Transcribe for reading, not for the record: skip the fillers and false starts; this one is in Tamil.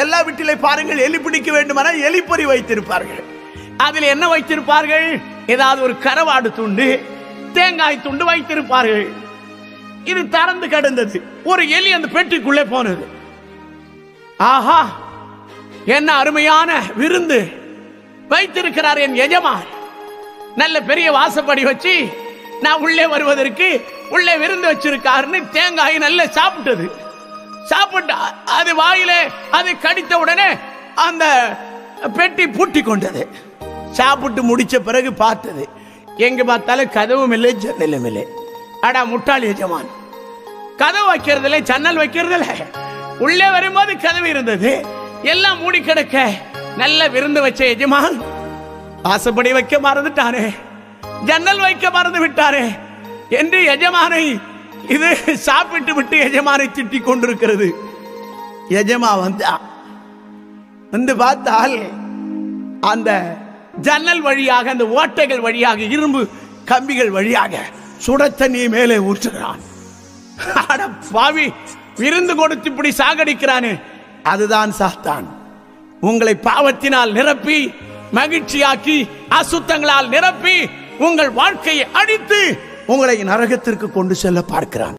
எல்லா வீட்டிலே பாருங்கள், எலி பிடிக்க வேண்டுமானால் எலிப்பொறி வைத்திருப்பார்கள். அதில் என்ன வைத்திருப்பார்கள்? ஏதாவது ஒரு கரவாடு துண்டு, தேங்காய் துண்டு வைத்திருப்பார்கள். இது திறந்து கிடந்தது. ஒரு எலி அந்த பெட்டிக்குள்ளே போனது. ஆஹா, என்ன அருமையான விருந்து வைத்திருக்கிறார் என் எஜமான். நல்ல பெரிய வாசப்படி வச்சு நான் உள்ளே வருவதற்கு உள்ளே விருந்து வச்சிருக்காருன்னு தேங்காய் நல்ல சாப்பிட்டது. சாப்பிட்டு அது வாயிலே அதை கடித்த உடனே அந்த பெட்டி பூட்டி கொண்டது. சாப்பிட்டு முடிச்ச பிறகு பார்த்தது, எங்க பார்த்தாலும் கதவும் இல்லை, ஜன்னலும் இல்லை. அடா முட்டாள் எஜமான், கதவு வைக்கிறதுல ஜன்னல் வைக்கிறதுல. உள்ளே வரும்போது கதவு இருந்தது, எல்லாம் மூடி கிடக்க. நல்ல விருந்து வச்ச எஜமான் வாசப்படி வைக்க மறந்துட்டானே, ஜன்னல் வைக்க மறந்து விட்டாரே என்று எஜமானை இது சாப்பிட்டு விட்டு எஜமானை திட்டிக் கொண்டிருக்கிறது. எஜமா வந்து பார்த்தால் அந்த ஜன்னல் வழியாக, அந்த ஓட்டைகள் வழியாக, இரும்பு கம்பிகள் வழியாக சுட தண்ணி மேலே ஊற்றுகிறான். பாவி, விருந்து கொடுத்து இப்படி சாகடிக்கிறானே, அதுதான் சாத்தான். உங்களை பாவத்தினால் நிரப்பி, மகிழ்ச்சியாக்கி, அசுத்தங்களால் நிரப்பி, உங்கள் வாழ்க்கையை அடித்து உங்களை நரகத்திற்கு கொண்டு செல்ல பார்க்கிறான்.